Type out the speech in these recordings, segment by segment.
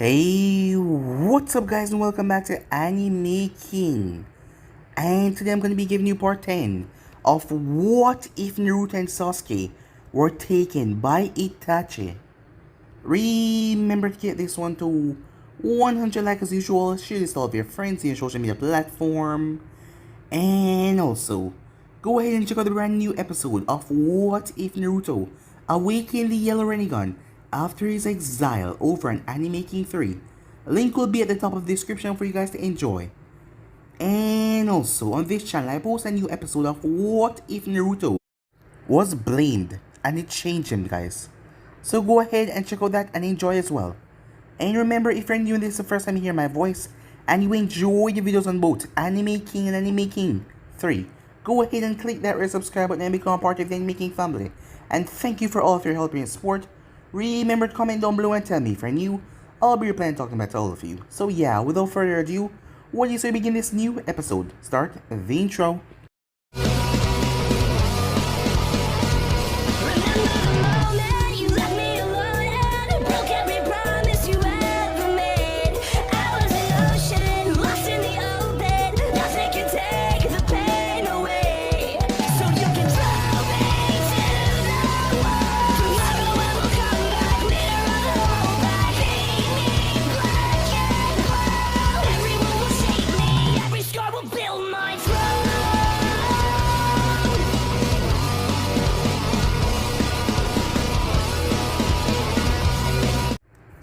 Hey, what's up guys and welcome back to Anime King. And today I'm going to be giving you part 10 of What If Naruto and Sasuke Were Taken by Itachi. Remember to get this one to 100 likes as usual, share this to all of your friends in your social media platform. And also, go ahead and check out the brand new episode of What If Naruto Awakened the Yellow Rinnegan after his exile over on Anime King 3. Link will be at the top of the description for you guys to enjoy. And also, on this channel I post a new episode of What If Naruto Was Blamed and it changed him, guys. So go ahead and check out that and enjoy as well. And remember, if you're new and this is the first time you hear my voice and you enjoy the videos on both Anime King and Anime King 3, go ahead and click that red subscribe button and become part of the Anime King family. And thank you for all of your help and support. Remember to comment down below and tell me if you're new. I'll be replying talking about all of you. So yeah, without further ado, what do you say we begin this new episode? Start the intro.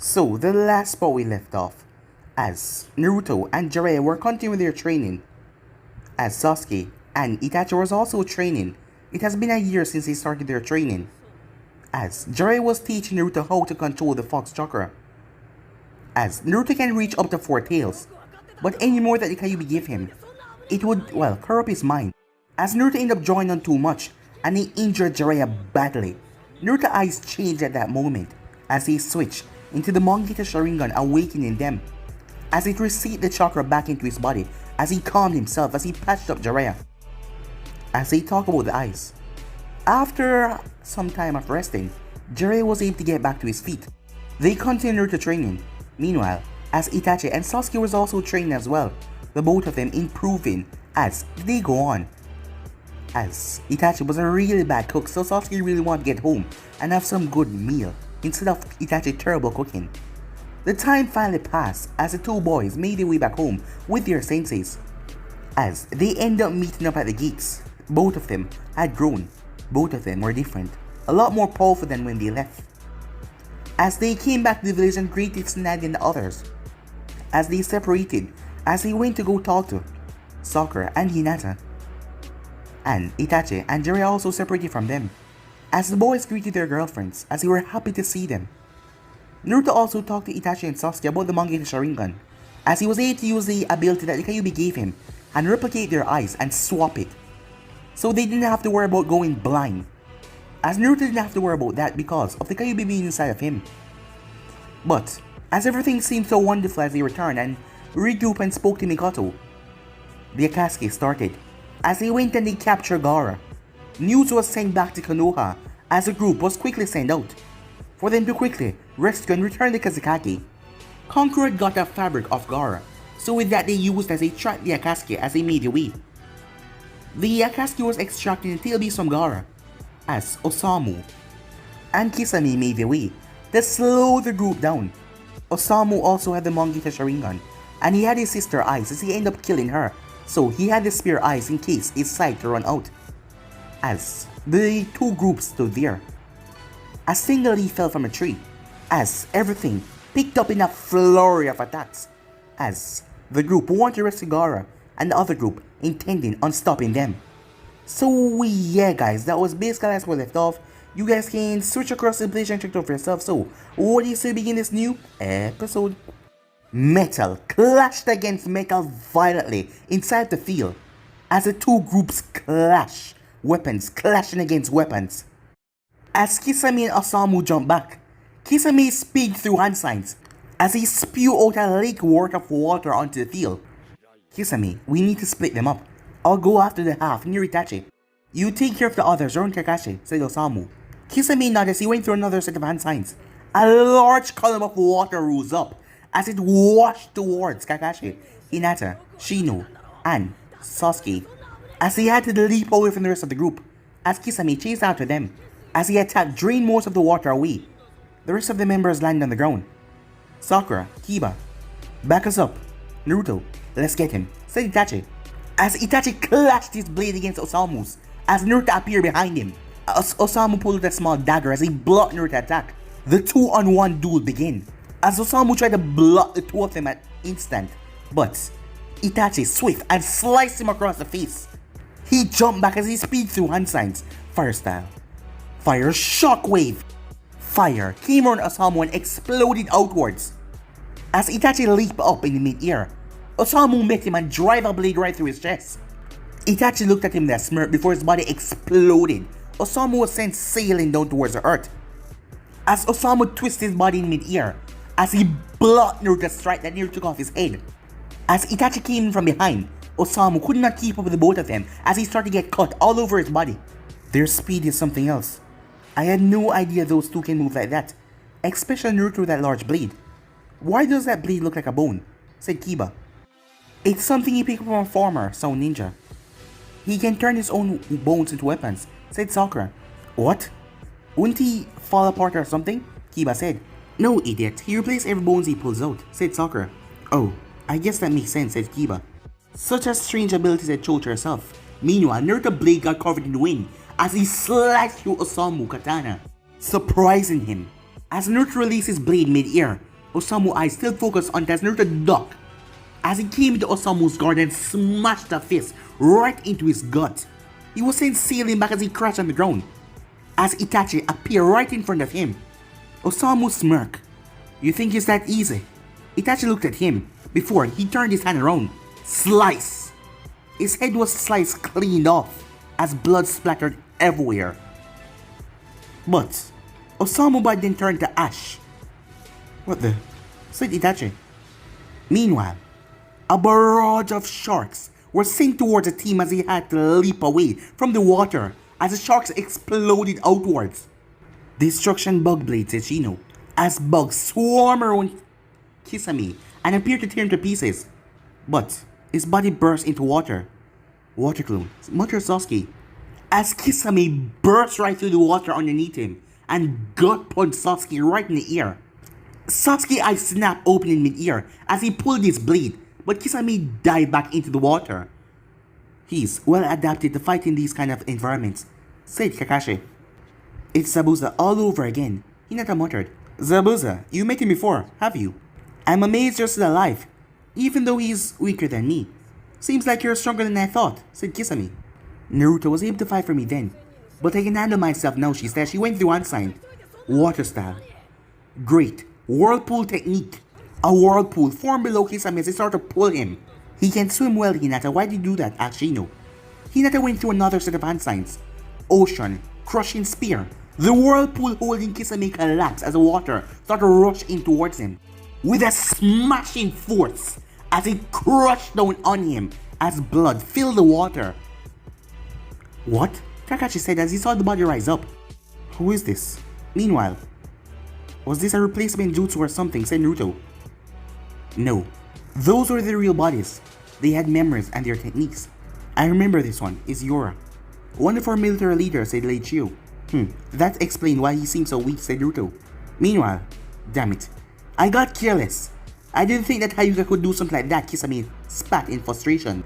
So, the last spot we left off, as Naruto and Jiraiya were continuing their training, as Sasuke and Itachi was also training. It has been a year since they started their training, as Jiraiya was teaching Naruto how to control the Fox Chakra, as Naruto can reach up to 4 tails, but any more that the Kyuubi give him, it would, well, corrupt his mind, as Naruto ended up drawing on too much, and he injured Jiraiya badly. Naruto's eyes changed at that moment, as he switched into the Mangekyo Sharingan, awakening them, as it received the chakra back into his body, as he calmed himself, as he patched up Jiraiya. As they talk about the eyes, after some time of resting, Jiraiya was able to get back to his feet. They continued the training. Meanwhile, as Itachi and Sasuke was also training as well, the both of them improving as they go on. As Itachi was a really bad cook, so Sasuke really wanted to get home and have some good meal instead of Itachi terrible cooking. The time finally passed as the two boys made their way back home with their senseis. As they end up meeting up at the gates, both of them had grown. Both of them were different, a lot more powerful than when they left. As they came back to the village and greeted Tsunade and the others, as they separated, as they went to go talk to Sakura and Hinata, and Itachi and Jiraiya also separated from them, as the boys greeted their girlfriends, as they were happy to see them. Naruto also talked to Itachi and Sasuke about the Mangekyo Sharingan, as he was able to use the ability that the Kyuubi gave him and replicate their eyes and swap it. So they didn't have to worry about going blind, as Naruto didn't have to worry about that because of the Kyuubi being inside of him. But as everything seemed so wonderful as they returned and regrouped and spoke to Mikoto, the Akatsuki started, as they went and they captured Gaara. News was sent back to Konoha as a group was quickly sent out for them to quickly rescue and return the Kazekage. Conqueror got the fabric of Gaara, so with that they used as they tracked the Akatsuki as they made their way. The Akatsuki was extracting the tail beast from Gaara, as Osamu and Kisame made their way to slow the group down. Osamu also had the Mangekyo Sharingan, and he had his sister eyes as he ended up killing her, so he had the spear eyes in case his sight to run out. As the two groups stood there, a single leaf fell from a tree, as everything picked up in a flurry of attacks, as the group wanted to rescue Gaara and the other group intending on stopping them. So yeah guys, that was basically as we left off. You guys can switch across the page and check it out for yourself. So what do you say begin this new episode? Metal clashed against metal violently inside the field as the two groups clash, weapons clashing against weapons. As Kisame and Osamu jump back, Kisame speed through hand signs as he spew out a lake worth of water onto the field. Kisame, we need to split them up. I'll go after the half near Itachi. You take care of the others around Kakashi, said Osamu. Kisame nodded as he went through another set of hand signs. A large column of water rose up as it washed towards Kakashi, Hinata, Shino, and Sasuke, as he had to leap away from the rest of the group, as Kisame chased after them. As he attacked, drained most of the water away. The rest of the members landed on the ground. Sakura, Kiba, back us up. Naruto, let's get him, said Itachi. As Itachi clashed his blade against Osamu's, as Naruto appeared behind him. Osamu pulled a small dagger as he blocked Naruto's attack. The 2-on-1 duel began, as Osamu tried to block the two of them at instant, but Itachi swift and sliced him across the face. He jumped back as he speed through hand signs, fire style. Fire shockwave. Fire came around Osamu and exploded outwards. As Itachi leaped up in the mid-air, Osamu met him and drive a blade right through his chest. Itachi looked at him with a smirk before his body exploded. Osamu was sent sailing down towards the earth. As Osamu twisted his body in mid-air, as he blocked Naruto's strike that nearly took off his head. As Itachi came in from behind, Osamu could not keep up with the both of them as he started to get cut all over his body. Their speed is something else. I had no idea those two can move like that, especially Naruto with that large blade. Why does that blade look like a bone? Said Kiba. It's something he picked up from a farmer, Sound Ninja. He can turn his own bones into weapons, said Sakura. What? Wouldn't he fall apart or something? Kiba said. No, idiot. He replaced every bones he pulls out, said Sakura. Oh, I guess that makes sense, said Kiba. Such a strange ability, said Cho to herself. Meanwhile, Naruto's blade got covered in wind as he sliced through Osamu's katana, surprising him. As Naruto released his blade mid-air, Osamu's eyes still focused on it as Naruto ducked, as he came into Osamu's guard and smashed a fist right into his gut. He was sent sailing back as he crashed on the ground, as Itachi appeared right in front of him. Osamu smirked. You think it's that easy? Itachi looked at him before he turned his hand around. Slice! His head was sliced clean off as blood splattered everywhere. But Osamu by then turned to ash. What the? Said Itachi. Meanwhile, a barrage of sharks were sent towards the team as he had to leap away from the water as the sharks exploded outwards. Destruction bug blade, said Shino, as bugs swarm around Kisame and appear to tear him to pieces. But his body burst into water. Water clone, muttered Sasuke, as Kisame burst right through the water underneath him and gut punched Sasuke right in the ear. Sasuke's eyes snapped open in mid-air as he pulled his blade, but Kisame dived back into the water. He's well adapted to fighting these kind of environments, said Kakashi. It's Zabuza all over again, Hinata muttered. Zabuza, you met him before, have you? I'm amazed you're still alive, even though he's weaker than me. Seems like you're stronger than I thought, said Kisame. Naruto was able to fight for me then, but I can handle myself now, she said. She went through one sign. Water style. Great. Whirlpool technique. A whirlpool formed below Kisame as they started to pull him. He can swim well, Hinata. Why did you do that? Asked Shino. Hinata went through another set of hand signs. Ocean. Crushing spear. The whirlpool holding Kisame collapsed as the water started to rush in towards him with a smashing force as it crushed down on him as blood filled the water. What? Kakashi said as he saw the body rise up. Who is this? Meanwhile, was this a replacement jutsu or something, said Naruto. No, those were the real bodies. They had memories and their techniques. I remember this one, is Yora. One of our military leaders, said Lei Chiu. That explained why he seemed so weak, said Naruto. Meanwhile, damn it, I got careless. I didn't think that Hyuga could do something like that, Kisame spat in frustration.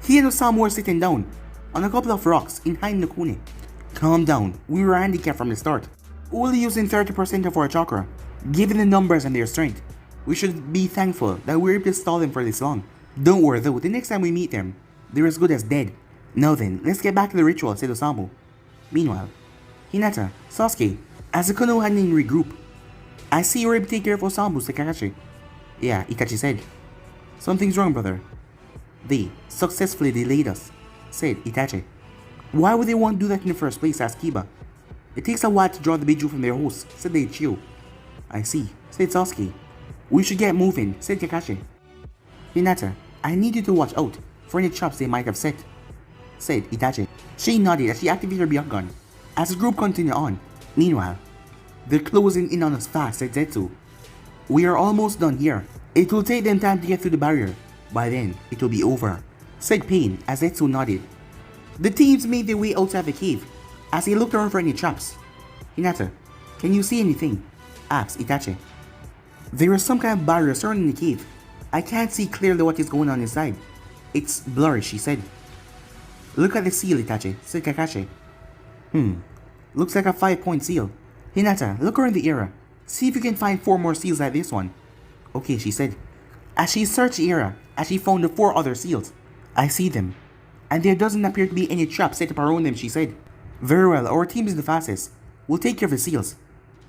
He and Osamu were sitting down on a couple of rocks in Hainokune. Calm down, we were handicapped from the start. Only using 30% of our chakra, given the numbers and their strength. We should be thankful that we were able to stall them for this long. Don't worry though, the next time we meet them, they're as good as dead. Now then, let's get back to the ritual, said Osamu. Meanwhile, Hinata, Sasuke, as the Konoha nin regroup. I see you were able to take care of Osamu, said Kakashi. Yeah, Itachi said. Something's wrong, brother. They successfully delayed us, said Itachi. Why would they want to do that in the first place, asked Kiba. It takes a while to draw the Biju from their host, said Daichio. I see, said Sasuke. We should get moving, said Kakashi. Hinata, I need you to watch out for any traps they might have set, said Itachi. She nodded as she activated her Beyond Gun. As the group continued on, meanwhile, they're closing in on us fast, said Zetsu. We are almost done here. It will take them time to get through the barrier. By then, it will be over, said Pain as Etsu nodded. The teams made their way outside the cave as they looked around for any traps. Hinata, can you see anything? Asked Itachi. There is some kind of barrier surrounding the cave. I can't see clearly what is going on inside. It's blurry, she said. Look at the seal, Itachi, said Kakashi. Looks like a 5-point seal. Hinata, look around the area. See if you can find 4 more seals like this one. Okay, she said. As she searched the area, as she found the 4 other seals. I see them. And there doesn't appear to be any traps set up around them, she said. Very well, our team is the fastest. We'll take care of the seals.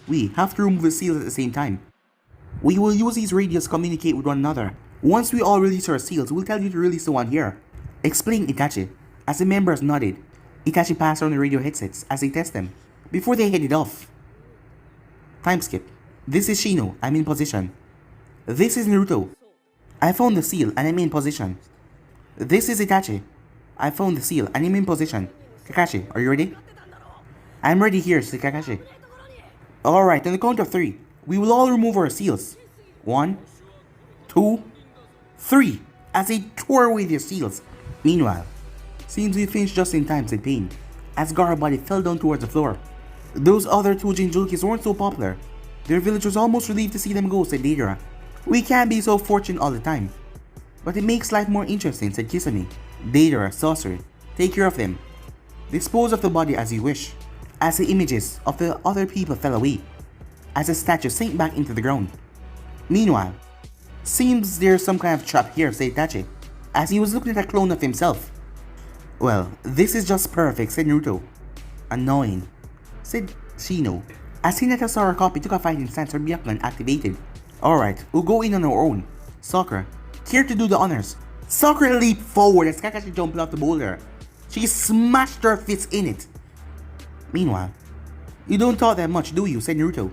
We have to remove the seals at the same time. We will use these radios to communicate with one another. Once we all release our seals, we'll tell you to release the one here. Explained Itachi. As the members nodded, Itachi passed on the radio headsets as they test them, before they headed off. Time skip. This is Shino, I'm in position. This is Naruto. I found the seal and I'm in position. This is Itachi. I found the seal and I'm in position. Kakashi, are you ready? I'm ready here, said Kakashi. Alright, on the count of 3, we will all remove our seals. 1, 2, 3, as they tore away their seals. Meanwhile, seems we finished just in time, said Pain, as Gaara's body fell down towards the floor. Those other 2 Jinchurikis weren't so popular. Their village was almost relieved to see them go, said Deidara. We can't be so fortunate all the time. But it makes life more interesting, said Kisame. Deidara, Sasori, take care of them. Dispose of the body as you wish. As the images of the other people fell away, as the statue sank back into the ground. Meanwhile, seems there's some kind of trap here, said Itachi, as he was looking at a clone of himself. Well, this is just perfect, said Naruto. Annoying, said Shino, as Hinata saw her copy took a fighting stance, her Byakugan activated. Alright, we'll go in on our own. Sakura, here to do the honors. Sakura leaped forward as Kakashi jumped off the boulder. She smashed her fist in it. Meanwhile, you don't talk that much, do you, said Naruto,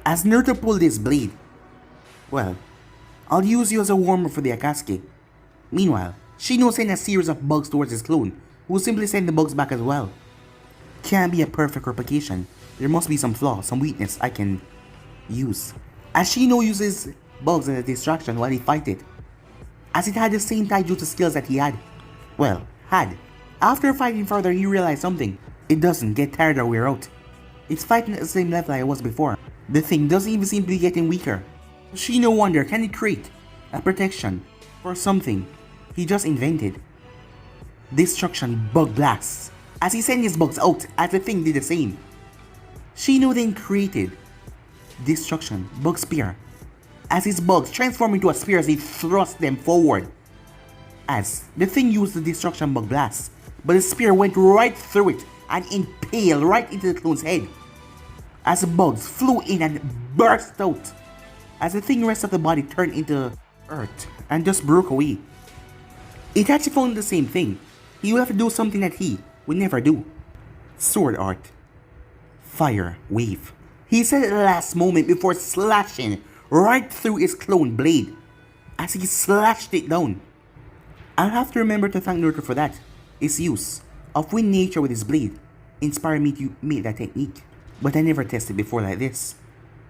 as Naruto pulled his blade. Well, I'll use you as a warmer for the Akatsuki. Meanwhile, Shino sent a series of bugs towards his clone, who will simply send the bugs back as well. Can't be a perfect replication. There must be some flaw, some weakness I can use. As Shino uses bugs as a distraction while he fight it, as it had the same taijutsu skills that he had. Well, had. After fighting further, he realized something. It doesn't get tired or wear out. It's fighting at the same level I was before. The thing doesn't even seem to be getting weaker. Shino wondered, can it create a protection for something he just invented? Destruction bug blasts, as he sent his bugs out as the thing did the same. Shino then created Destruction bug spear, as his bugs transformed into a spear as he thrust them forward. As the thing used the destruction bug blast, but the spear went right through it and impaled right into the clone's head. As the bugs flew in and burst out, as the thing rest of the body turned into earth and just broke away. Itachi found the same thing. He would have to do something that he would never do. Sword art. Fire wave. He said at the last moment before slashing right through his clone blade as he slashed it down. I'll have to remember to thank Naruto for that. His use of wind nature with his blade inspired me to make that technique. But I never tested before like this,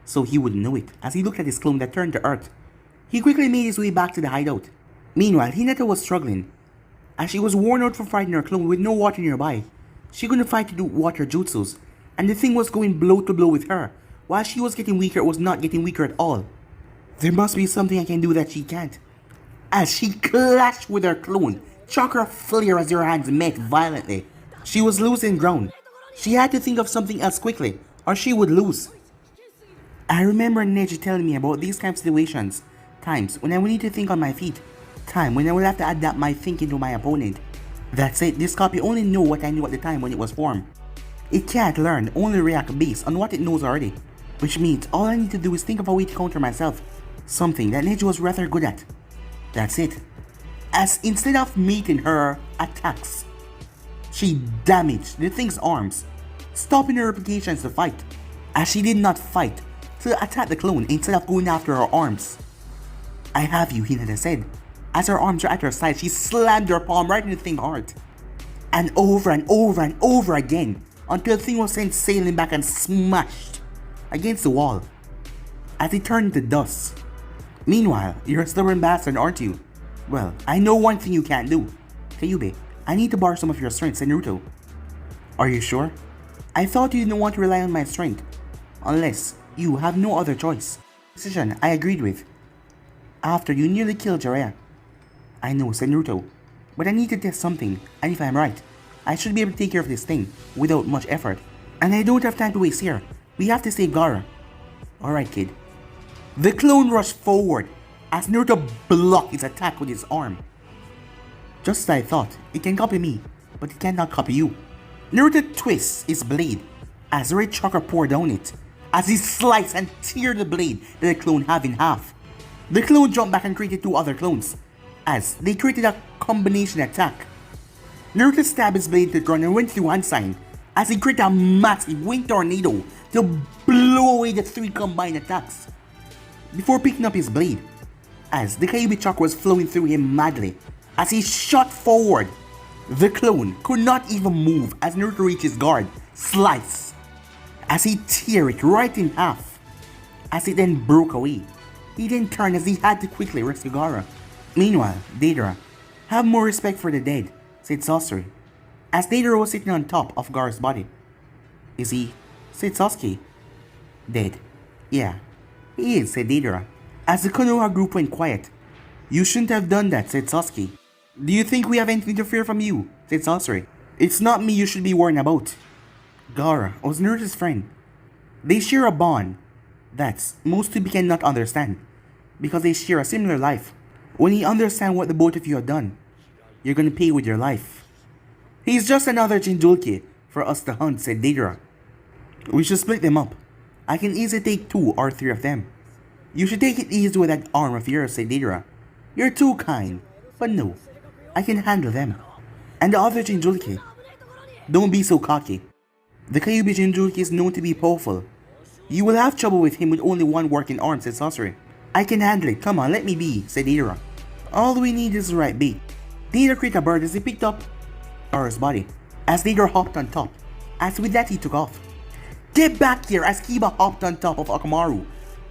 so he wouldn't know it. As he looked at his clone that turned to earth, he quickly made his way back to the hideout. Meanwhile, Hinata was struggling, as she was worn out from fighting her clone with no water nearby. She couldn't fight to do water jutsus, and the thing was going blow to blow with her. While she was getting weaker, it was not getting weaker at all. There must be something I can do that she can't. As she clashed with her clone, chakra flare as their hands met violently. She was losing ground. She had to think of something else quickly, or she would lose. I remember Neji telling me about these kind of situations, times when I would need to think on my feet, time when I would have to adapt my thinking to my opponent. That's it, this copy only knew what I knew at the time when it was formed. It can't learn, only react based on what it knows already. Which means all I need to do is think of a way to counter myself, something that Neji was rather good at. That's it. As instead of meeting her attacks, she damaged the thing's arms, stopping her replications to fight, as she did not fight to attack the clone instead of going after her arms. I have you, Hinata said. As her arms were at her side, she slammed her palm right in the thing's heart. And over and over and over again, until the thing was sent sailing back and smashed against the wall. as he turned to dust. Meanwhile, you're a stubborn bastard, aren't you? Well, I know one thing you can't do. Kyubey, I need to borrow some of your strength, said Naruto. Are you sure? I thought you didn't want to rely on my strength. Unless you have no other choice. Decision I agreed with. After you nearly killed Jiraiya. I know, said Naruto. But I need to test something, and if I'm right, I should be able to take care of this thing without much effort. And I don't have time to waste here. We have to save Gaara. Alright, kid. The clone rushed forward as Naruto blocked his attack with his arm. Just as I thought, it can copy me, but it cannot copy you. Naruto twists his blade as red chakra poured down it, as he sliced and teared the blade that the clone had in half. The clone jumped back and created two other clones, as they created a combination attack. Naruto stabbed his blade to the ground and went through hand sign, as he created a massive wind tornado to blow away the three combined attacks, before picking up his blade, as the Kyuubi chakra was flowing through him madly, as he shot forward. The clone could not even move as Naruto reached his guard, slice, as he tear it right in half, as it then broke away. He then turned as he had to quickly rescue Gaara. Meanwhile, Deidara, have more respect for the dead, said Sasori, as Deidara was sitting on top of Gaara's body. Is he, said Sasuke, dead? Yeah, he is, said Deidara, as the Konoha group went quiet. You shouldn't have done that, said Sasuke. Do you think we have anything to fear from you, said Sasori. It's not me you should be worrying about. Gaara was Naruto's friend. They share a bond that most people cannot understand, because they share a similar life. When you understand what the both of you have done, you're gonna pay with your life. He's just another Jinchuriki for us to hunt, said Deidara. We should split them up. I can easily take 2 or 3 of them. You should take it easy with that arm of yours, said Deidara. You're too kind, but no, I can handle them. And the other Jinchuriki, don't be so cocky. The Kyuubi Jinchuriki is known to be powerful. You will have trouble with him with only one working arm, said Sasori. I can handle it, come on, let me be, said Deidara. All we need is the right bait. Deidara created a bird as he picked up Gaara's body, as Deidara hopped on top. As with that he took off. Get back here, as Kiba hopped on top of Akamaru,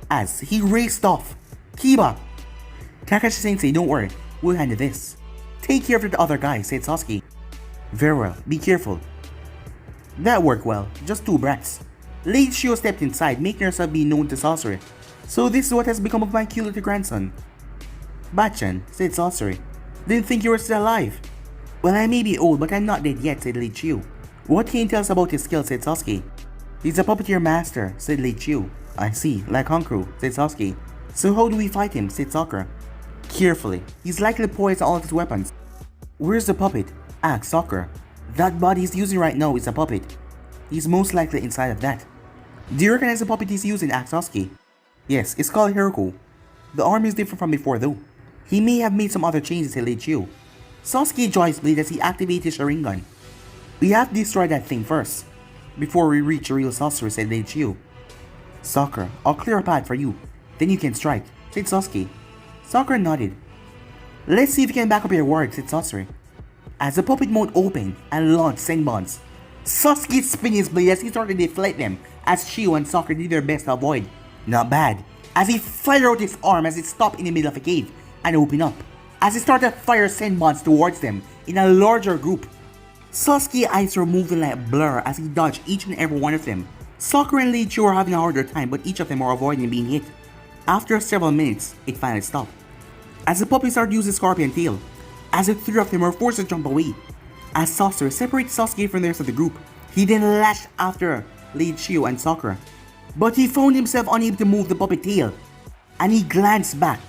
as he raced off. Kiba! Kakashi-sensei, don't worry, we'll handle this. Take care of the other guy, said Sasuke. Very well, be careful. That worked well, just 2 brats. Lady Shio stepped inside, making herself be known to Sasori. So this is what has become of my cute little grandson. Bachan, said Sasori. Didn't think you were still alive. Well, I may be old, but I'm not dead yet, said Lady Shio. What can you tell us about his skill, said Sasuke. He's a puppeteer master, said Lady Shio. I see, like Hankuru, said Sasuke. So how do we fight him, said Sakura. Carefully, he's likely to poison all of his weapons. Where's the puppet? Asked Sakura. That body he's using right now is a puppet. He's most likely inside of that. Do you recognize the puppet he's using? Asked Sasuke. Yes, it's called Hiroko. The arm is different from before though. He may have made some other changes, said Lady Shio. Sasuke draws his blade as he activates his Sharingan. We have to destroy that thing first, before we reach a real sorcerer, said Lady Shio. Sakura, I'll clear a path for you, then you can strike, said Sasuke. Sakura nodded. Let's see if you can back up your words, said Sasori. As the puppet mode opened and launched Senbons, Sasuke spun his blade as he started to deflect them, as Shio and Sakura did their best to avoid. Not bad, as he fired out his arm as it stopped in the middle of a cave and opened up, as he started to fire Senbons towards them in a larger group. Sasuke's eyes were moving like a blur as he dodged each and every one of them. Sakura and Lady Shio were having a harder time, but each of them were avoiding being hit. After several minutes, it finally stopped, as the puppet started using Scorpion Tail, as the 3 of them were forced to jump away. As Sasori separated Sasuke from the rest of the group, he then lashed after Lady Shio and Sakura. But he found himself unable to move the puppet tail, and he glanced back.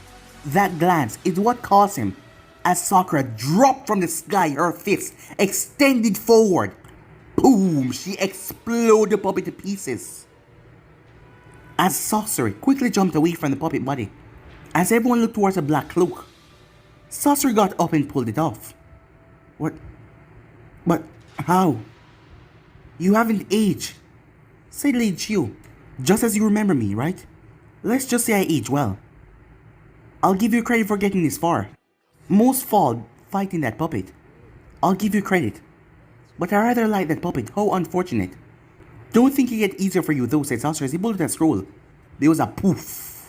That glance is what caused him, as Sakura dropped from the sky, her fist extended forward. Boom! She exploded the puppet to pieces. As Sasori quickly jumped away from the puppet body, as everyone looked towards a black cloak, Sasori got up and pulled it off. What? But how? You haven't aged, said Lady Shio. Just as you remember me, right? Let's just say I aged well. I'll give you credit for getting this far. Most fall fighting that puppet. I'll give you credit. But I rather like that puppet, how unfortunate. Don't think it get easier for you though, said Sasori as he pulled that scroll. There was a poof.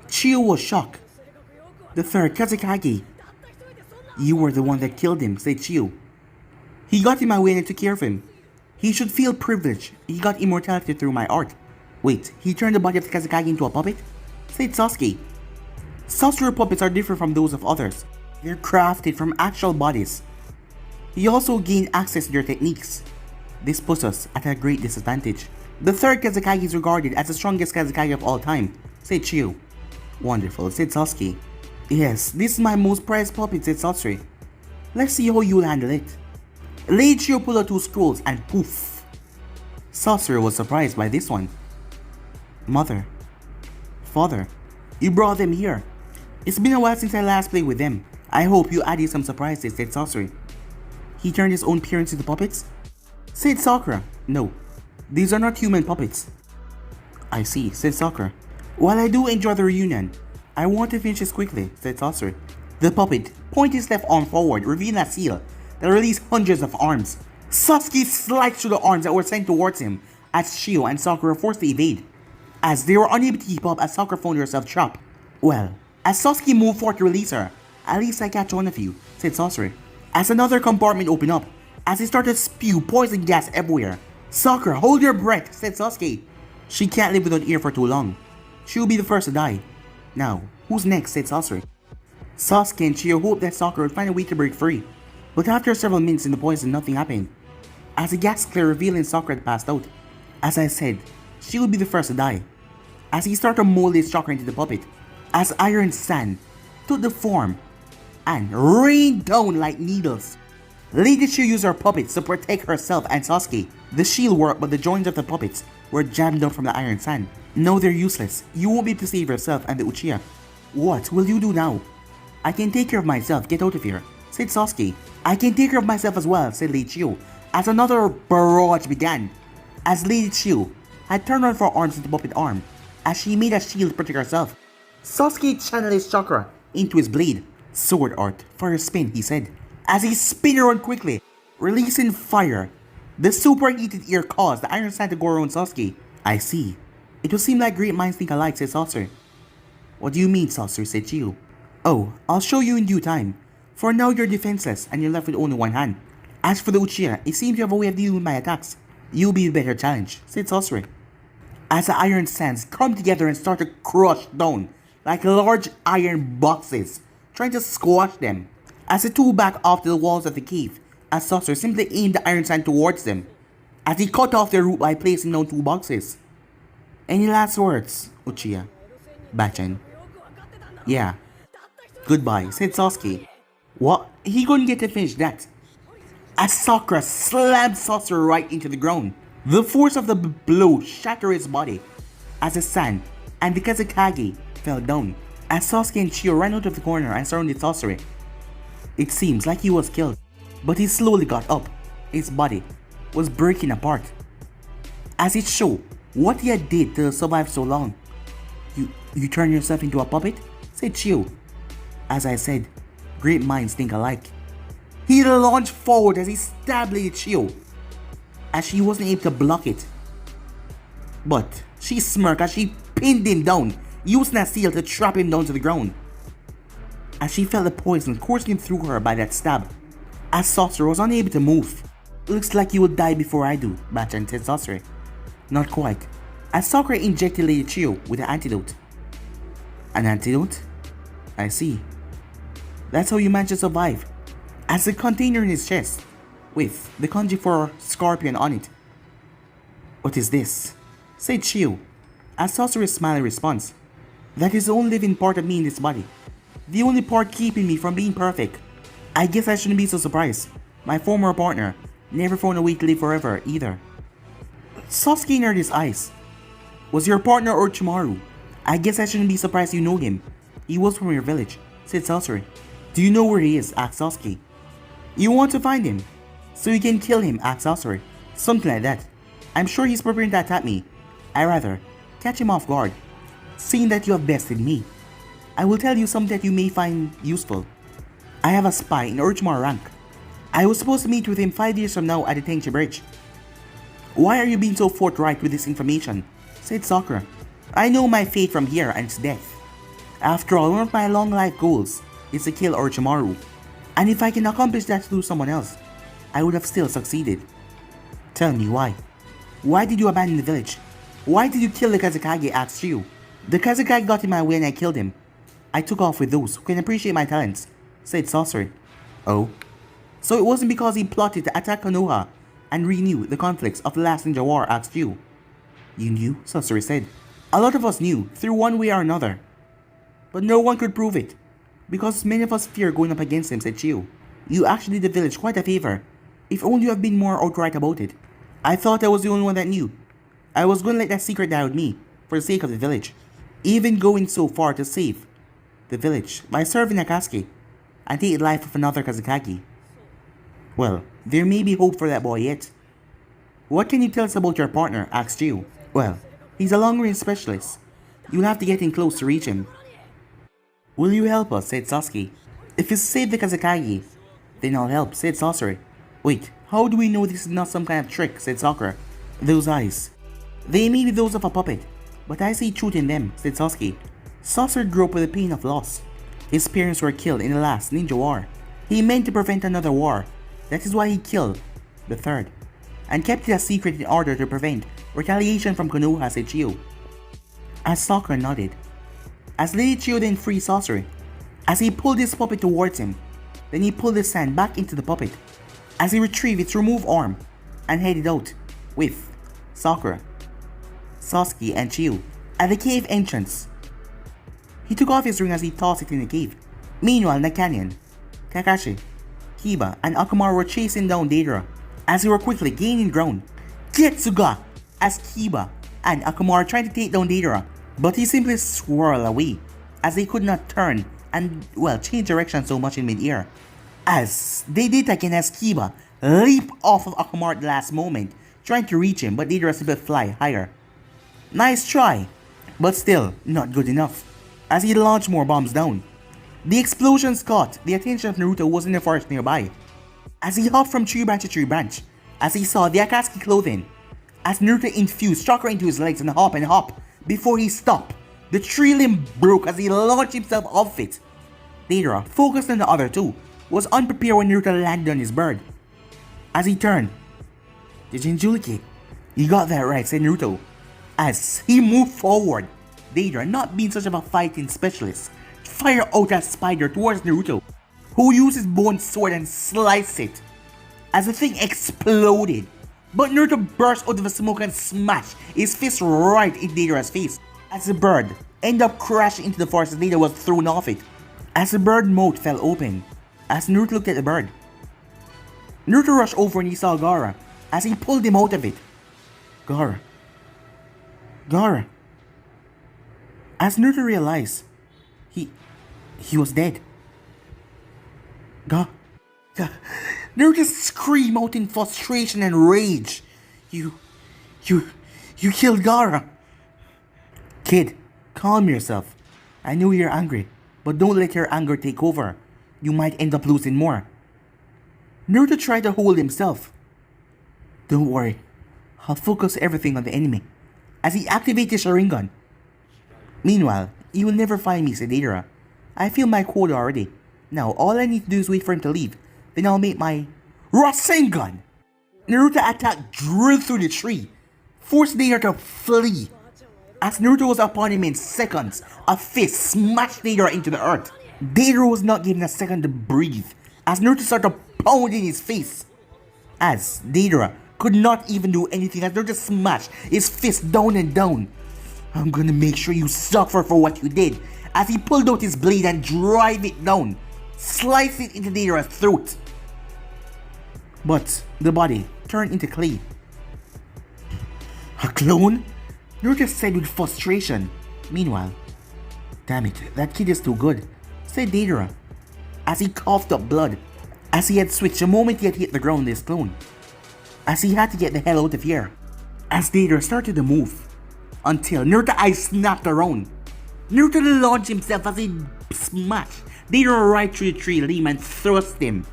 Chiyo was shocked. The third Kazekage. You were the one that killed him, said Chiyo. He got in my way and I took care of him. He should feel privileged. He got immortality through my art. Wait, he turned the body of the Kazekage into a puppet? Said Sasuke. Sasori puppets are different from those of others. They're crafted from actual bodies. He also gained access to their techniques. This puts us at a great disadvantage. The third Kazekage is regarded as the strongest Kazekage of all time, said Chiyo. Wonderful, said Sasuke. Yes, this is my most prized puppet, said Sasori. Let's see how you'll handle it. Lady Chiyo pulled out 2 scrolls and poof. Sasori was surprised by this one. Mother. Father. You brought them here. It's been a while since I last played with them. I hope you added some surprises, said Sasori. He turned his own parents into puppets? Said Sakura. No, these are not human puppets. I see, said Sakura. While I do enjoy the reunion, I want to finish this quickly, said Sasori. The puppet pointed his left arm forward, revealing a seal that released hundreds of arms. Sasuke sliced through the arms that were sent towards him as Chiyo and Sakura were forced to evade. As they were unable to keep up, as Sakura found herself trapped. Well, as Sasuke moved forward to release her, at least I catch one of you, said Sasori. As another compartment opened up, as he started to spew poison gas everywhere. Sakura, hold your breath, said Sasuke. She can't live without air for too long. She will be the first to die. Now, who's next, said Sasori. Sasuke and Chiyo hoped that Sakura would find a way to break free. But after several minutes in the poison, nothing happened. As the gas cleared, revealing Sakura had passed out. As I said, she would be the first to die. As he started to mold his chakra into the puppet, as iron sand took the form and rained down like needles. Lady Chiyo used her puppets to protect herself and Sasuke. The shield worked, but the joints of the puppets were jammed down from the iron sand. Now they're useless. You won't be able to save yourself and the Uchiha. What will you do now? I can take care of myself. Get out of here, said Sasuke. I can take care of myself as well, said Lady Chiyo, as another barrage began. As Lady Chiyo had turned on 4 arms into puppet arm, as she made a shield to protect herself, Sasuke channeled his chakra into his blade. Sword art, fire spin, he said, as he spun around quickly, releasing fire. The superheated air caused the iron sand to go around Sasuke. I see. It would seem like great minds think alike, said Sasori. What do you mean, Sasori, said Chiyo. Oh, I'll show you in due time. For now you're defenseless and you're left with only one hand. As for the Uchiha, it seems you have a way of dealing with my attacks. You'll be a better challenge, said Sasori. As the iron sands come together and start to crush down like large iron boxes, trying to squash them. As the two back off to the walls of the cave, as Sasori simply aimed the iron sand towards them, as he cut off their route by placing down 2 boxes. Any last words, Uchiha? Bachan. Yeah. Goodbye, said Sasuke. What? He couldn't get to finish that. As Sakura slammed Sasori right into the ground. The force of the blow shattered his body as the sand and the Kazekage fell down. As Sasuke and Chiyo ran out of the corner and surrounded Sasori. It seems like he was killed, but he slowly got up. His body was breaking apart. As it showed what he had did to survive so long. You turn yourself into a puppet? Said Chiyo. As I said, great minds think alike. He launched forward as he stabbed Lady Chiyo, as she wasn't able to block it. But she smirked as she pinned him down, using a seal to trap him down to the ground. As she felt the poison coursing through her by that stab, as Sasori was unable to move. Looks like you will die before I do, Bachan said Sasori. Not quite, as Sakura injected Lady Chiyo with an antidote. An antidote? I see. That's how you managed to survive. As the container in his chest, with the kanji for scorpion on it. What is this? Said Chiyo, as Sasori smiled in response. That is the only living part of me in this body. The only part keeping me from being perfect. I guess I shouldn't be so surprised. My former partner never found a way to live forever either. Sasuke narrowed his eyes. Was your partner Orochimaru? I guess I shouldn't be surprised you know him. He was from your village, said Sasori. Do you know where he is? Asked Sasuke. You want to find him, so you can kill him? Asked Sasori. Something like that. I'm sure he's preparing to attack me. I rather catch him off guard. Seeing that you have bested me, I will tell you something that you may find useful. I have a spy in Orochimaru rank. I was supposed to meet with him 5 years from now at the Tenchi Bridge. Why are you being so forthright with this information? Said Sakura. I know my fate from here and its death. After all, one of my long life goals is to kill Orochimaru. And if I can accomplish that through someone else, I would have still succeeded. Tell me why. Why did you abandon the village? Why did you kill the Kazekage? Asked you. The Kazekage got in my way and I killed him. I took off with those who can appreciate my talents, said Sasori. Oh? So it wasn't because he plotted to attack Konoha and renew the conflicts of the last ninja war? Asked you. You knew? Sasori said. A lot of us knew, through one way or another. But no one could prove it, because many of us fear going up against him, said Chiyo. You actually did the village quite a favor. If only you had been more outright about it. I thought I was the only one that knew. I was going to let that secret die with me, for the sake of the village. Even going so far to save the village by serving Akatsuki and take the life of another Kazekage. Well, there may be hope for that boy yet. What can you tell us about your partner? Asked Chiyo. Well, he's a long-range specialist. You'll have to get in close to reach him. Will you help us? Said Sasuke. If you save the Kazekage, then I'll help, said Sasori. Wait, how do we know this is not some kind of trick? Said Sakura. Those eyes. They may be those of a puppet, but I see truth in them, said Sasuke. Sasori grew up with the pain of loss. His parents were killed in the last ninja war. He meant to prevent another war. That is why he killed the third, and kept it a secret in order to prevent retaliation from Konoha, said Chiyo. As Sakura nodded. As Lady Chiyo then freed Sasori, as he pulled his puppet towards him, then he pulled his hand back into the puppet, as he retrieved its removed arm, and headed out with Sakura, Sasuke, and Chiyo at the cave entrance. He took off his ring as he tossed it in the cave. Meanwhile, in the canyon, Kakashi, Kiba, and Akamaru were chasing down Deidara, as they were quickly gaining ground. Getsuga! As Kiba and Akamaru tried to take down Deidara, but he simply swirled away, as they could not turn and, well, change direction so much in mid-air. As they did again, as Kiba leaped off of Akamaru at the last moment, trying to reach him, but Deidara simply fly higher. Nice try, but still not good enough, as he launched more bombs down. The explosions caught the attention of Naruto, who was in the forest nearby, as he hopped from tree branch to tree branch, as he saw the Akatsuki clothing, as Naruto infused chakra into his legs and hop, before he stopped. The tree limb broke as he launched himself off it. Deidara, focused on the other two, was unprepared when Naruto landed on his bird. As he turned, the Jinchuriki. You got that right, said Naruto. As he moved forward, Deidara, not being such of a fighting specialist, fired out a spider towards Naruto, who used his bone sword and sliced it. As the thing exploded, but Naruto burst out of the smoke and smashed his fist right in Deidara's face, as the bird ended up crashing into the forest as Deidara was thrown off it. As the bird mouth fell open, as Naruto looked at the bird, Naruto rushed over and he saw Gaara, as he pulled him out of it. Gaara. As Naruto realized, he was dead. Naruto screamed out in frustration and rage. You killed Gaara. Kid, calm yourself. I know you're angry, but don't let your anger take over. You might end up losing more. Naruto tried to hold himself. Don't worry, I'll focus everything on the enemy, as he activated Sharingan. Meanwhile, you will never find me, said Deidara. I feel my quota already. Now all I need to do is wait for him to leave, then I'll make my Rasengan! Naruto attacked, drilled through the tree, forced Deidara to flee. As Naruto was upon him in seconds, a fist smashed Deidara into the earth. Deidara was not given a second to breathe, as Naruto started pounding his face. As Deidara could not even do anything, as Naruto smashed his fist down and down. I'm gonna make sure you suffer for what you did, as he pulled out his blade and drive it down, slice it into Deidara's throat. But the body turned into clay. A clone? Naruto said with frustration. Meanwhile, damn it, that kid is too good, said Deidara, as he coughed up blood, as he had switched the moment he had hit the ground with his clone, as he had to get the hell out of here. As Deidara started to move, until Naruto's eyes snapped around. Naruto launched himself as he smashed Deidara right through the tree limb and thrust him,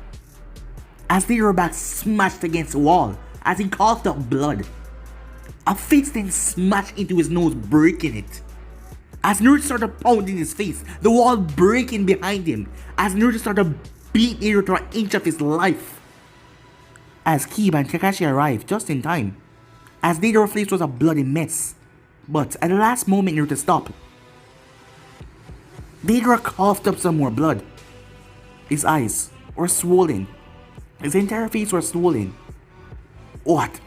as Deidara's back smashed against the wall as he coughed up blood. A fist then smashed into his nose, breaking it. As Naruto started pounding his face, the wall breaking behind him, as Naruto started beating Naruto to an inch of his life. As Kiba and Kakashi arrived just in time, as Deidara's face was a bloody mess. But at the last moment Naruto stopped. Deidara coughed up some more blood. His eyes were swollen. His entire face was swollen. What?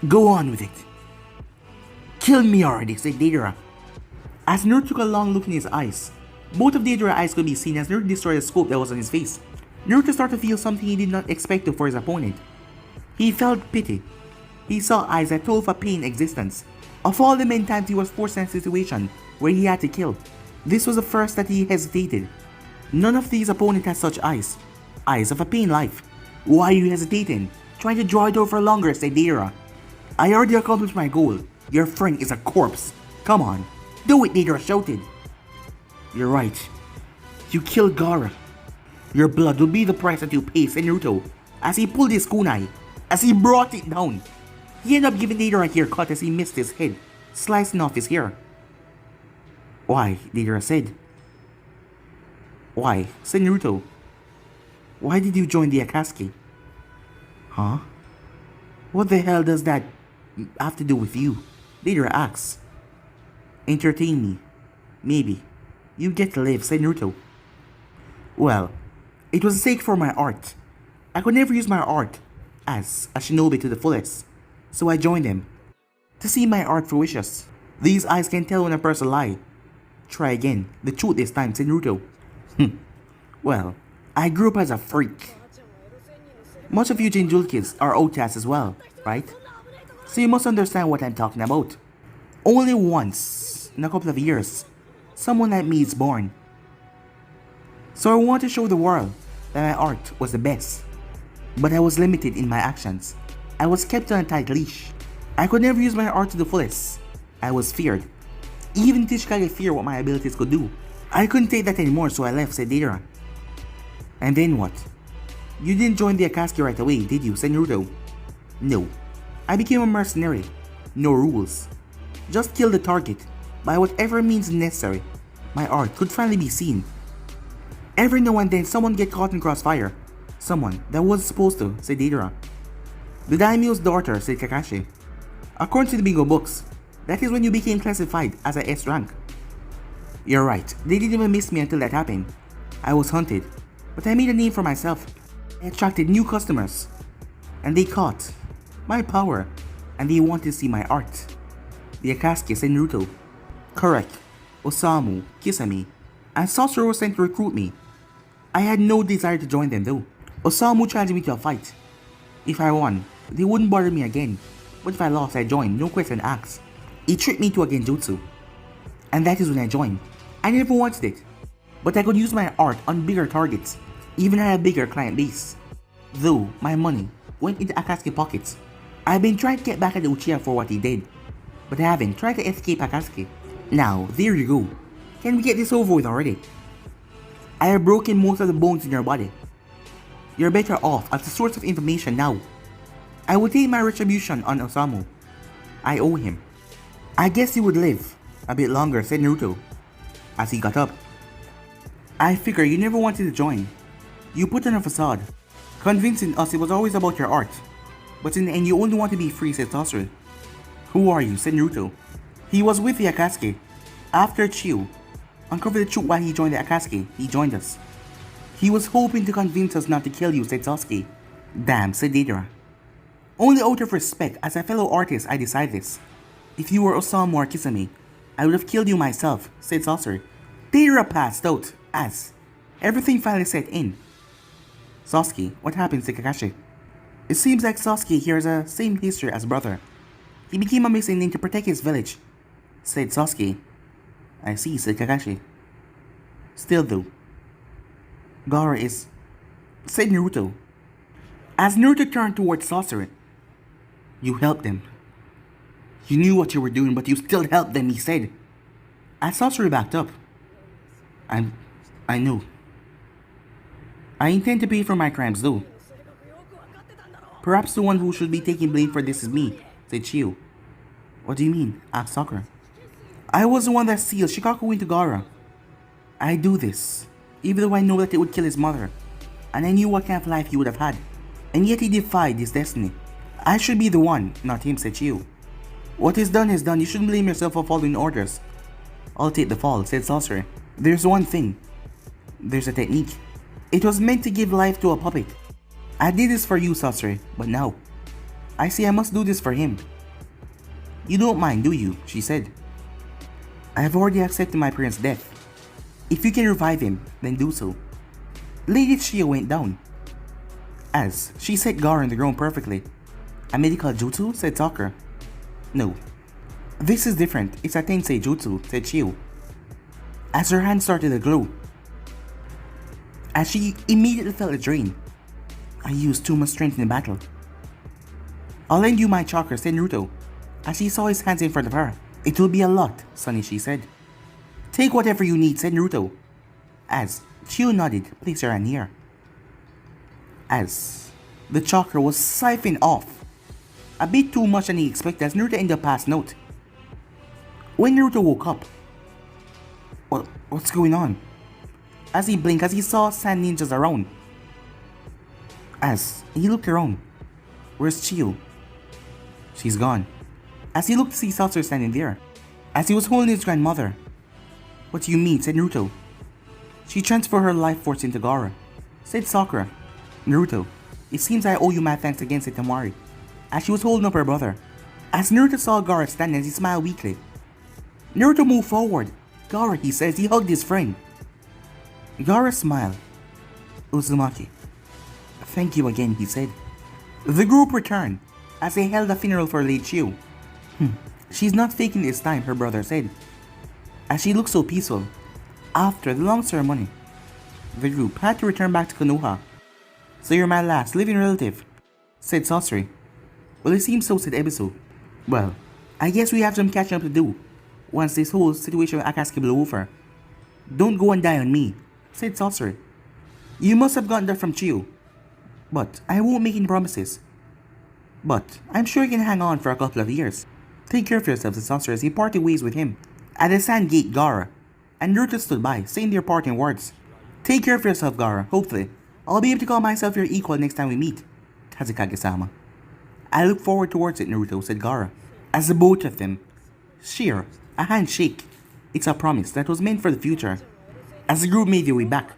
Go on with it. Kill me already, said Deidara. As Naruto took a long look in his eyes, both of Deidara's eyes could be seen as Naruto destroyed the scope that was on his face. Naruto started to feel something he did not expect for his opponent. He felt pity. He saw eyes that told of a pain existence. Of all the many times he was forced in a situation where he had to kill, this was the first that he hesitated. None of these opponents had such eyes. Eyes of a pain life. Why are you hesitating? Trying to draw it out for longer, said Deidara. I already accomplished my goal. Your friend is a corpse. Come on. Do it, Deidara shouted. You're right. You killed Gaara. Your blood will be the price that you pay, said Naruto, as he pulled his kunai, as he brought it down. He ended up giving Deidara a haircut as he missed his head, slicing off his hair. Why? Deidara said. Why? Said Naruto. Why did you join the Akatsuki? Huh? What the hell does that have to do with you? Deidara asks. Entertain me. Maybe. You get to live, said Naruto. Well, it was a sake for my art. I could never use my art as a shinobi to the fullest, so I joined them. To see my art flourishes. These eyes can tell when a person lies. Try again. The truth this time, said Naruto. Well, I grew up as a freak. Much of you Jinjul kids are outcasts as well, right? So you must understand what I'm talking about. Only once, in a couple of years, someone like me is born. So I want to show the world that my art was the best. But I was limited in my actions. I was kept on a tight leash. I could never use my art to the fullest. I was feared. Even Tishikage feared what my abilities could do. I couldn't take that anymore, so I left, said Deidara. And then what? You didn't join the Akatsuki right away, did you, said Naruto. No. I became a mercenary. No rules. Just kill the target, by whatever means necessary. My art could finally be seen. Every now and then someone get caught in crossfire. Someone that wasn't supposed to, said Deidara. The daimyo's daughter, said Kakashi. According to the bingo books, that is when you became classified as a S rank. You're right, they didn't even miss me until that happened. I was hunted, but I made a name for myself. I attracted new customers, and they caught my power, and they wanted to see my art. The Akatsuki, said Naruto. Correct. Osamu, Kisame, and Sasori were sent to recruit me. I had no desire to join them though. Osamu challenged me to a fight. If I won, they wouldn't bother me again, but if I lost, I joined, no question asked. He tricked me to a genjutsu, and that is when I joined. I never wanted it, but I could use my art on bigger targets, even had a bigger client base. Though my money went into Akatsuki pockets. I've been trying to get back at the Uchiha for what he did, but I haven't tried to escape Akatsuki. Now, there you go. Can we get this over with already? I have broken most of the bones in your body. You're better off as a source of information now. I will take my retribution on Osamu. I owe him. I guess he would live a bit longer, said Naruto, as he got up. I figure you never wanted to join. You put on a facade, convincing us it was always about your art. But in the end you only want to be free, said Sasori. Who are you, said Naruto. He was with the Akatsuki. After Chiu uncovered the truth why he joined the Akatsuki, he joined us. He was hoping to convince us not to kill you, said Sasuke. Damn, said Deidara. Only out of respect as a fellow artist I decided this. If you were Osamu or Kisame, I would have killed you myself, said Sasori. Deidara passed out as everything finally set in. Sasuke, what happened, said Kakashi. It seems like Sasuke here has the same history as brother. He became a missing link to protect his village, said Sasuke. I see, said Kakashi. Still though, Gaara is... said Naruto. As Naruto turned towards Sasori. You helped them. You knew what you were doing, but you still helped them, he said. As Sasori backed up. I know. I intend to pay for my crimes though. Perhaps the one who should be taking blame for this is me, said Chiu. What do you mean? Asked Sakura. I was the one that sealed Shikaku into Gaara. I do this, even though I know that it would kill his mother, and I knew what kind of life he would have had, and yet he defied his destiny. I should be the one, not him, said Chiyo. What is done, you shouldn't blame yourself for following orders. I'll take the fall, said Sasori. There's one thing. There's a technique. It was meant to give life to a puppet. I did this for you, Sasori, but now I see I must do this for him. You don't mind, do you? She said. I have already accepted my parents' death. If you can revive him, then do so. Lady Chiyo went down, as she set Gaara on the ground perfectly. A medical jutsu, said Sakura. No. This is different. It's a tensei jutsu, said Chiyo, as her hand started to glow. As she immediately felt a drain. I used too much strength in the battle. I'll lend you my chakra, said Naruto, as she saw his hands in front of her. It will be a lot, Sonny, she said. Take whatever you need, said Naruto, as Chiyo nodded. Place her hand here. As the chakra was siphoned off, a bit too much than he expected, as Naruto ended up passing out. When Naruto woke up, what's going on? As he blinked, as he saw sand ninjas around. As he looked around, where's Chiyo? She's gone. As he looked to see Sasori standing there, as he was holding his grandmother. What do you mean, said Naruto. She transferred her life force into Gaara, said Sakura. Naruto, it seems I owe you my thanks again, said Temari, as she was holding up her brother. As Naruto saw Gaara standing, he smiled weakly. Naruto moved forward. Gaara, he says, he hugged his friend. Gaara smiled. Uzumaki. Thank you again, he said. The group returned, as they held a funeral for Lady Chiyo. She's not faking this time, her brother said, as she looked so peaceful. After the long ceremony, the group had to return back to Konoha. So you're my last living relative, said Sasori. Well, it seems so, said Ebisu. Well, I guess we have some catching up to do once this whole situation with Akatsuki blow over. Don't go and die on me, said Sasori. You must have gotten that from Chiyo. But I won't make any promises. But I'm sure you can hang on for a couple of years. Take care of yourself, said Sasori, as he parted ways with him. At the sand gate, Gaara and Naruto stood by, saying their parting words. Take care of yourself, Gaara. Hopefully, I'll be able to call myself your equal next time we meet, Kazekage-sama. I look forward towards it, Naruto, said Gaara, as the both of them share a handshake. It's a promise that was meant for the future. As the group made their way back.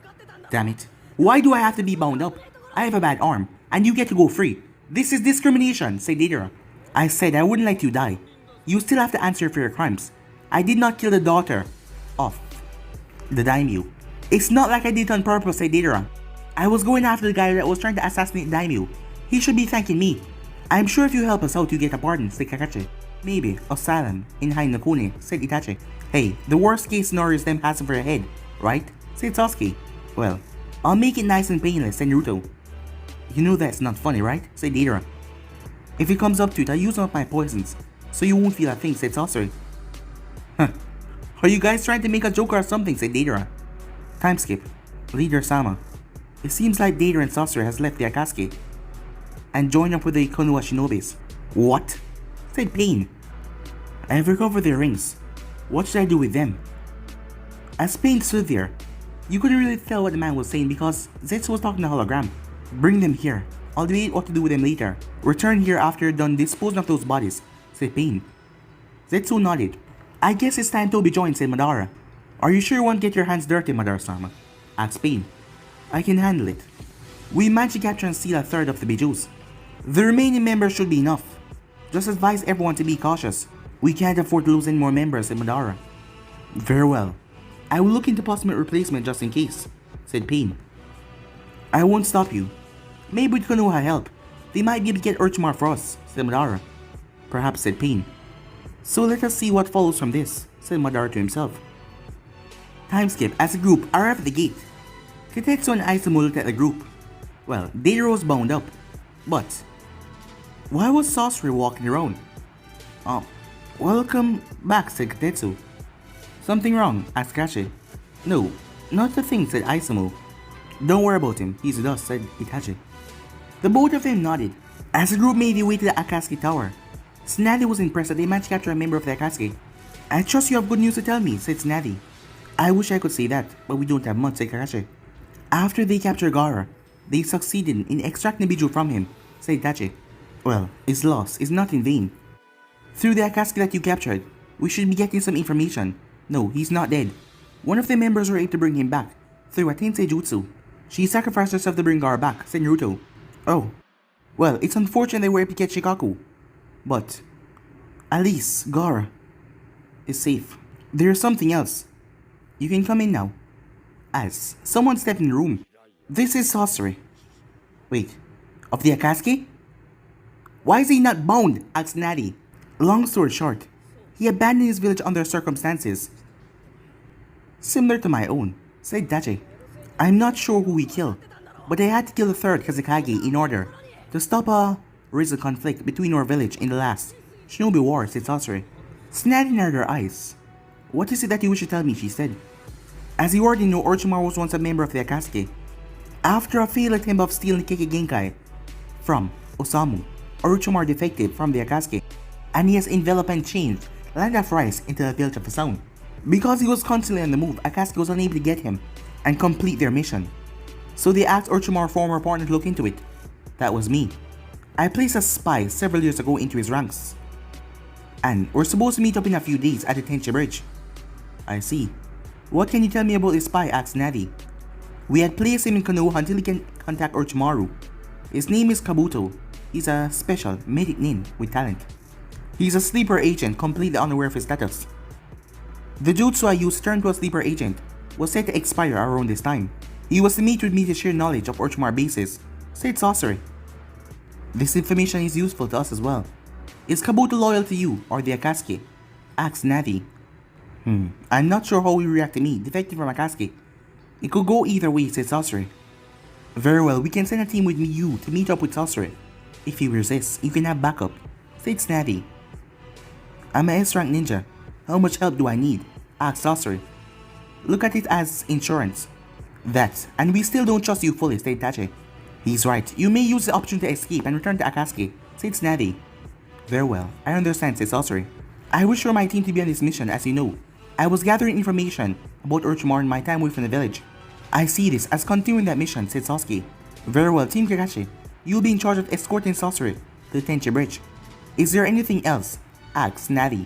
Damn it. Why do I have to be bound up? I have a bad arm, and you get to go free. This is discrimination, said Deidara. I said I wouldn't let you die. You still have to answer for your crimes. I did not kill the daughter of the daimyo. It's not like I did it on purpose, said Deidara. I was going after the guy that was trying to assassinate daimyo. He should be thanking me. I'm sure if you help us out, you get a pardon, said Kakashi. Maybe asylum in Hainokune, said Itachi. Hey, the worst case scenario is them passing for your head, right? Said Sasuke. Well, I'll make it nice and painless, said Naruto. You know that's not funny, right? Said Deidara. If it comes up to it, I'll use some of my poisons, so you won't feel a thing, said Sasori. Huh. Are you guys trying to make a joke or something, said Deidara. Time skip. Leader Sama. It seems like Deidara and Sasori has left the Akatsuki and joined up with the Konoha shinobis. What? Said Pain. I have recovered their rings. What should I do with them? As Pain stood there, you couldn't really tell what the man was saying because Zetsu was talking to hologram. Bring them here. I'll debate what to do with them later. Return here after you're done disposing of those bodies, said Pain. Zetsu nodded. I guess it's time Tobi joined, said Madara. Are you sure you won't get your hands dirty, Madara-sama? Asked Pain. I can handle it. We managed to capture and steal a third of the Bijus. The remaining members should be enough. Just advise everyone to be cautious. We can't afford to lose any more members, said Madara. Very well. I will look into possible replacement just in case, said Pain. I won't stop you. Maybe with Konoha help, they might be able to get Orochimaru for us, said Madara. Perhaps, said Pain. So let us see what follows from this, said Madara to himself. Time skip. As a group arrived at the gate, Kitetsu and Aizumo looked at the group. Well, Deidara was bound up, but why was Sasori walking around? Welcome back, said Kitetsu. Something wrong? Asked Kakashi. No, not a thing, said Aizumo. Don't worry about him, he's with us, said Itachi. The both of them nodded. As the group made their way to the Akatsuki Tower, Tsunade was impressed that they managed to capture a member of the Akatsuki, I trust you have good news to tell me, said Tsunade. I wish I could say that, but we don't have much, said Kakashi. After they captured Gaara, they succeeded in extracting the Biju from him, said Itachi. Well, his loss is not in vain. Through the Akatsuki that you captured, we should be getting some information. No, he's not dead. One of the members were able to bring him back through a Tensei Jutsu. She sacrificed herself to bring Gaara back, said Naruto. Oh. Well, it's unfortunate they were able to get Shikaku. But at least Gaara is safe. There's something else. You can come in now. As someone stepped in the room. This is Sasori. Wait, of the Akatsuki? Why is he not bound? Asked Natty. Long story short, he abandoned his village under circumstances similar to my own, said Itachi. I'm not sure who he killed, but I had to kill the third Kazekage in order to stop a recent conflict between our village in the last Shinobi War, said Sasori. Snatty narrowed her eyes. What is it that you wish to tell me, she said. As you already know, Orochimaru was once a member of the Akatsuki. After a failed attempt of stealing Kekkei Genkai from Osamu, Orochimaru defected from the Akatsuki, and he has enveloped and changed Land of Rice into the village of the Sound. Because he was constantly on the move, Akatsuki was unable to get him and complete their mission. So they asked Orochimaru's former partner to look into it. That was me. I placed a spy several years ago into his ranks. And we're supposed to meet up in a few days at the Tenchi Bridge. I see. What can you tell me about this spy? Asked Natty. We had placed him in Konoha until he can contact Orochimaru. His name is Kabuto. He's a special medic nin with talent. He's a sleeper agent, completely unaware of his status. The jutsu I used to turn to a sleeper agent was set to expire around this time. He was to meet with me to share knowledge of Orochimaru bases, said Sasori. This information is useful to us as well. Is Kabuto loyal to you or the Akatsuki? Asked Natty. I'm not sure how he will react to me, defecting from Akatsuki. It could go either way, said Sasori. Very well, we can send a team with you to meet up with Sasori. If he resists, you can have backup, said Snatty. I'm a S-rank ninja. How much help do I need? Asked Sasori. Look at it as insurance. That, and we still don't trust you fully, said Itachi. He's right. You may use the option to escape and return to Akatsuki, said Snatty. Very well, I understand, said Sasori. I wish for my team to be on this mission, as you know. I was gathering information about Orochimaru in my time away from the village. I see this as continuing that mission, said Sasuke. Very well, Team Kakashi. You'll be in charge of escorting Sasori to the Tenchi Bridge. Is there anything else? Asked Natty.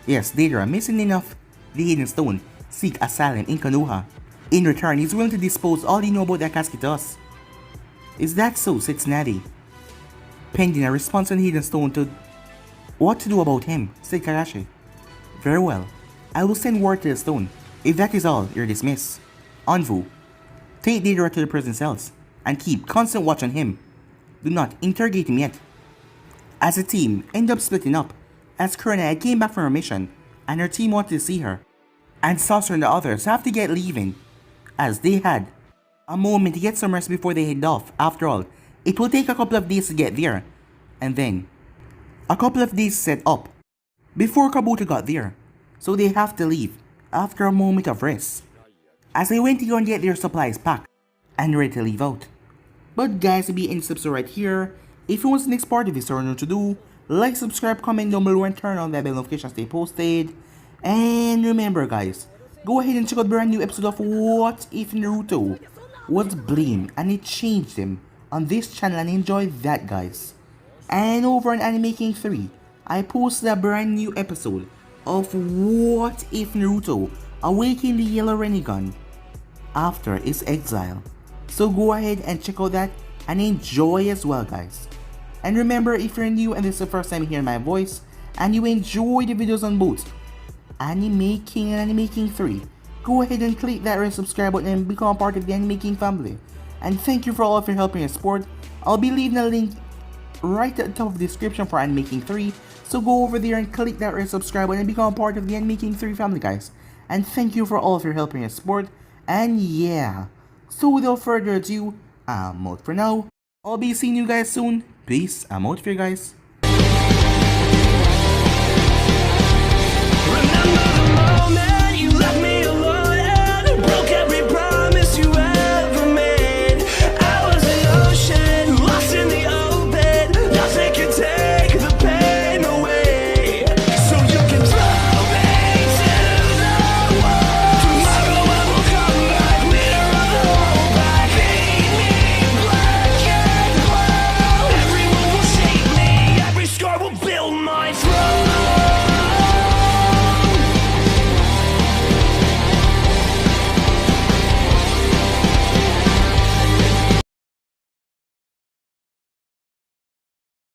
Yes, Deidara, missing enough the Hidden Stone, seek asylum in Konoha. In return, he's willing to dispose all he know about the Akatsuki to us. Is that so? Said Snatty. Pending a response on the Hidden Stone to what to do about him, said Kakashi. Very well. I will send word to the stone. If that is all, you're dismissed. Anvu, take Deidara to the prison cells and keep constant watch on him. Do not interrogate him yet. As a team, end up splitting up, as Kurina came back from her mission and her team wanted to see her, and Sasori and the others have to get leaving, as they had a moment to get some rest before they head off. After all, it will take a couple of days to get there, and then a couple of days to set up before Kabuto got there, so they have to leave after a moment of rest, as they went to go and get their supplies packed and ready to leave out. But guys, to be in subs right here. If you want the next part of this story know to do, like, subscribe, comment down below and turn on that bell notification to stay posted. And remember guys, go ahead and check out the brand new episode of What If Naruto was blamed and it changed him on this channel, and enjoy that guys. And over on Anime King 3, I posted a brand new episode of What If Naruto awakened the Yellow Rinnegan after his exile. So go ahead and check out that and enjoy as well guys. And remember, if you're new and this is the first time hearing my voice and you enjoy the videos on both Anime King and Anime King 3, go ahead and click that red subscribe button and become part of the Anime King family. And thank you for all of your help and your support. I'll be leaving a link right at the top of the description for Anime King 3, so go over there and click that red subscribe button and become part of the Anime King 3 family guys. And thank you for all of your help and your support. And yeah, so without further ado, I'm out for now. I'll be seeing you guys soon. Peace, I'm out for you guys.